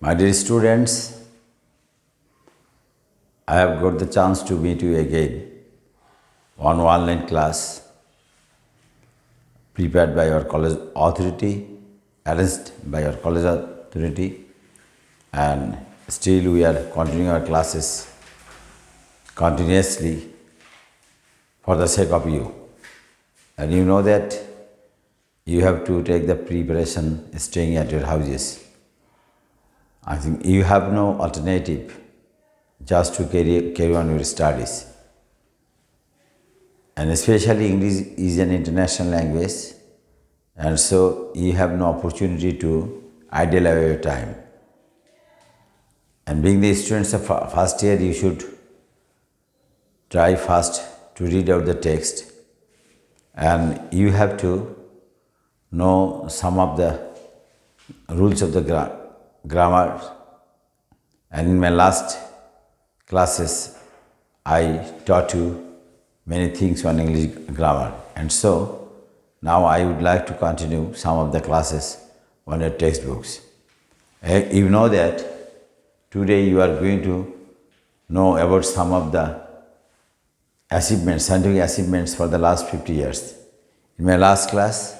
My dear students, I have got the chance to meet you again on online class prepared by your college authority, arranged by your college authority, and still we are continuing our classes continuously for the sake of you. And you know that you have to take the preparation staying at your houses. I think you have no alternative just to carry on your studies. And especially English is an international language, and so you have no opportunity to idle away your time. And being the students of first year, you should try first to read out the text, and you have to know some of the rules of the grammar. And in my last classes, I taught you many things on English grammar, and so now I would like to continue some of the classes on your textbooks. You know that today you are going to know about some of the achievements, scientific achievements for the last 50 years. In my last class,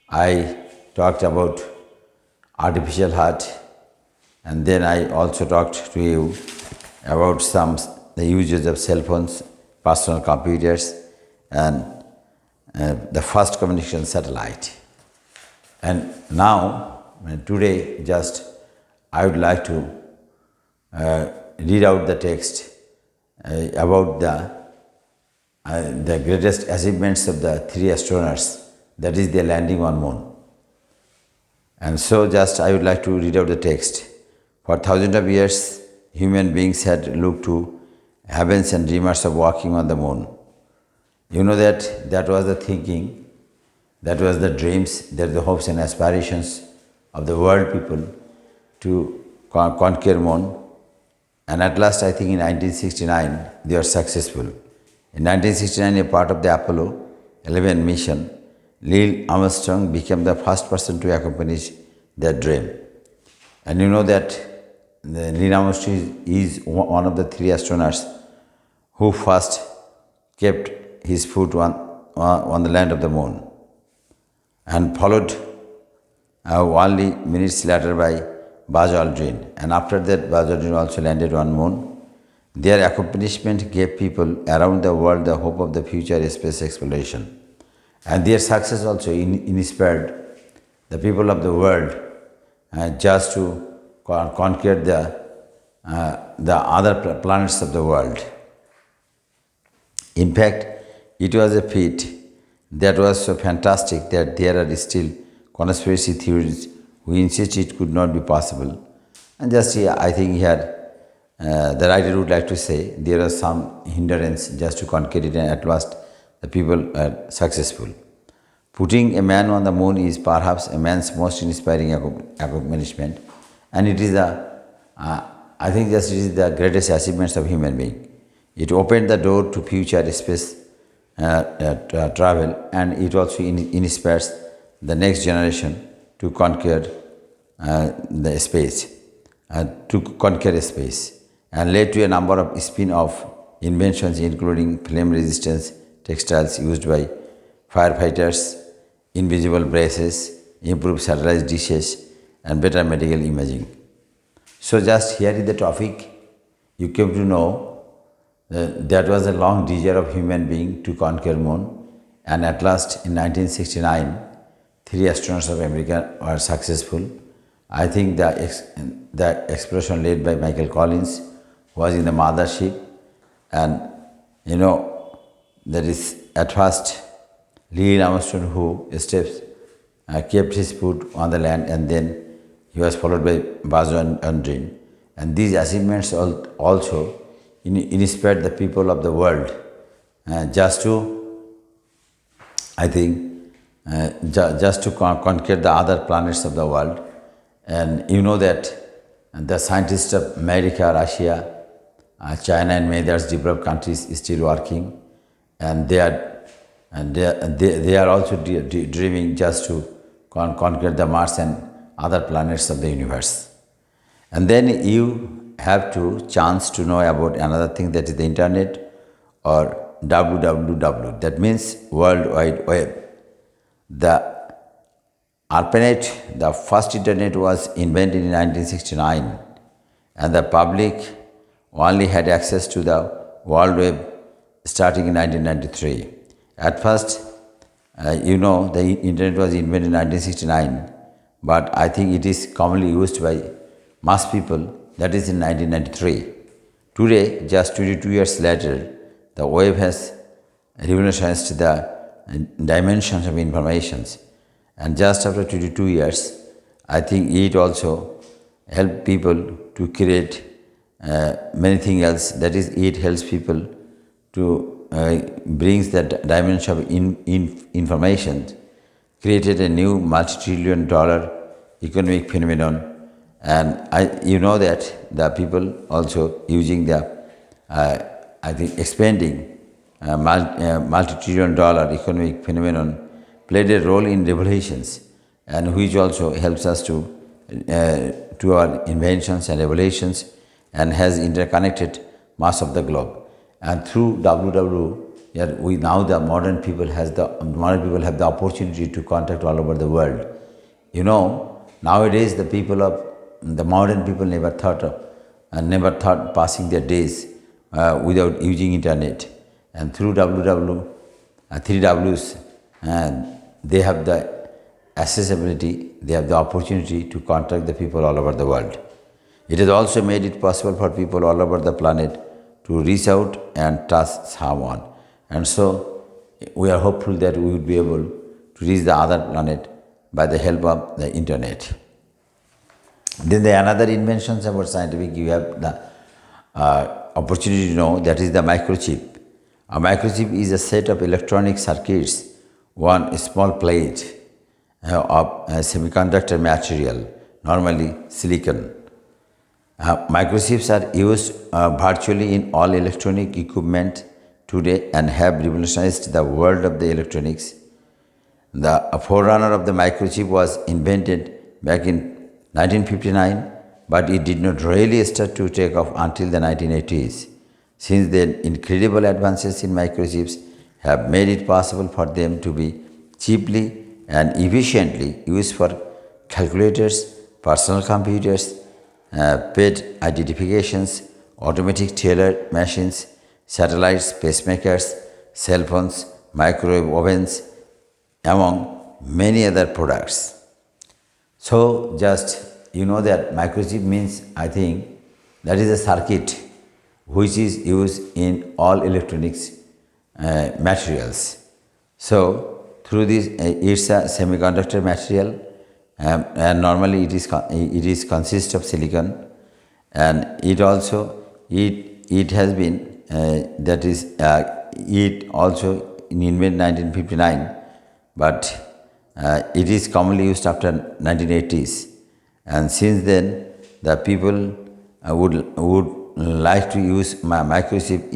I talked about artificial heart, and then I also talked to you about the uses of cell phones, personal computers, and the first communication satellite. And now, today, just I would like to read out the text about the greatest achievements of the three astronauts, that is, their landing on moon. And so, just I would like to read out the text. For thousands of years, human beings had looked to heavens and dreamers of walking on the moon. You know that was the thinking, that was the dreams, that the hopes and aspirations of the world people to conquer moon. And at last, I think in 1969, they were successful. In 1969, a part of the Apollo 11 mission, Neil Armstrong became the first person to accomplish that dream. And you know that Neil Armstrong is one of the three astronauts who first kept his foot on the land of the moon, and followed only minutes later by Buzz Aldrin. And after that, Buzz Aldrin also landed on moon. Their accomplishment gave people around the world the hope of the future space exploration. And their success also inspired the people of the world just to conquer the other planets of the world. In fact, it was a feat that was so fantastic that there are still conspiracy theories who insist it could not be possible. And just here, I think here, the writer would like to say there are some hindrance just to conquer it, and at last the people are successful. Putting a man on the moon is perhaps a man's most inspiring accomplishment, and it is I think just it is the greatest achievements of human being. It opened the door to future space travel, and it also inspires the next generation to conquer the space, and led to a number of spin-off inventions, including flame-resistant textiles used by firefighters, invisible braces, improved satellite dishes, and better medical imaging. So just here is the topic. You came to know that was a long desire of human being to conquer moon, and at last in 1969, three astronauts of America were successful. I think the exploration led by Michael Collins was in the mothership, and you know that is at first Neil Armstrong who kept his foot on the land, and then he was followed by Buzz Aldrin. And these achievements also inspired the people of the world just to, I think, just to conquer the other planets of the world. And you know that the scientists of America, Russia, China, and many other developed countries is still working, and they are also dreaming just to conquer the Mars and other planets of the universe. And then you have to chance to know about another thing, that is the internet or www. That means World Wide Web. The ARPANET, the first internet, was invented in 1969, and the public only had access to the World Web starting in 1993. At first, the internet was invented in 1969, but I think it is commonly used by mass people, that is in 1993. Today, just 22 years later, the web has revolutionized the dimensions of information. And just after 22 years, I think it also helped people to create many things else. That is, it helps people to brings that dimension of information, created a new multi-trillion-dollar economic phenomenon. And you know that the people also using the, I think, expanding multi-trillion-dollar economic phenomenon played a role in revolutions, and which also helps us to our inventions and revolutions, and has interconnected mass of the globe. And through WW, we now the modern people have the opportunity to contact all over the world. Nowadays the modern people never thought passing their days without using internet. And through three Ws, they have the accessibility, they have the opportunity to contact the people all over the world. It has also made it possible for people all over the planet to reach out and touch someone. And so we are hopeful that we would be able to reach the other planet by the help of the internet. Then the another inventions about scientific, you have the opportunity to know, that is the microchip. A microchip is a set of electronic circuits, one small plate of semiconductor material, normally silicon. Microchips are used virtually in all electronic equipment today and have revolutionized the world of the electronics. The forerunner of the microchip was invented back in 1959, but it did not really start to take off until the 1980s. Since then, incredible advances in microchips have made it possible for them to be cheaply and efficiently used for calculators, personal computers, pet identifications, automatic teller machines, satellites, pacemakers, cell phones, microwave ovens, among many other products. So just that microchip means, I think, that is a circuit which is used in all electronics materials. So through this, it's a semiconductor material, and normally it is consists of silicon, and it also it has been it also invented 1959, but it is commonly used after 1980s, and since then the people would like to use microchip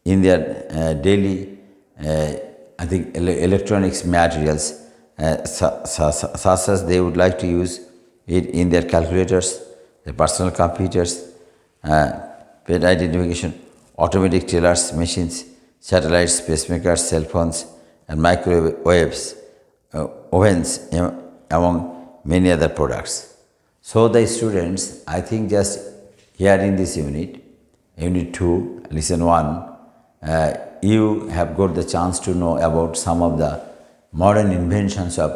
in their daily I think electronics materials, such as they would like to use it in their calculators, their personal computers, pet identification, automatic tellers machines, satellites, pacemakers, cell phones, and microwaves, ovens, among many other products. So the students, I think, just here in this unit 2, lesson 1, you have got the chance to know about some of the modern inventions of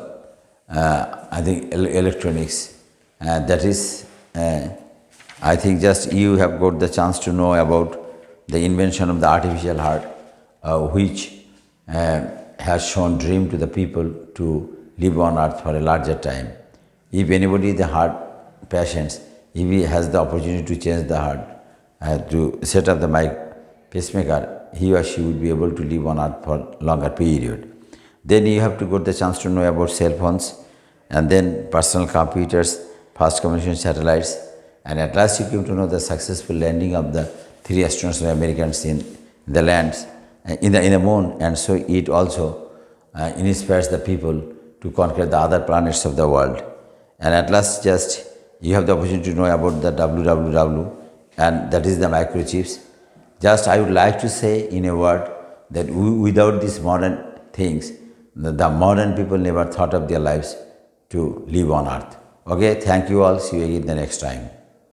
I think electronics. That is, I think just you have got the chance to know about the invention of the artificial heart, which has shown dream to the people to live on earth for a larger time. If anybody the heart patients, if he has the opportunity to change the heart, to set up the pacemaker, he or she would be able to live on earth for longer period. Then you have to get the chance to know about cell phones, and then personal computers, fast communication satellites, and at last you came to know the successful landing of the 3 astronauts Americans in the lands in the moon, and so it also inspires the people to conquer the other planets of the world. And at last, just you have the opportunity to know about the www, and that is the microchips. Just I would like to say in a word that without these modern things, the modern people never thought of their lives to live on earth. Okay, thank you all. See you again the next time.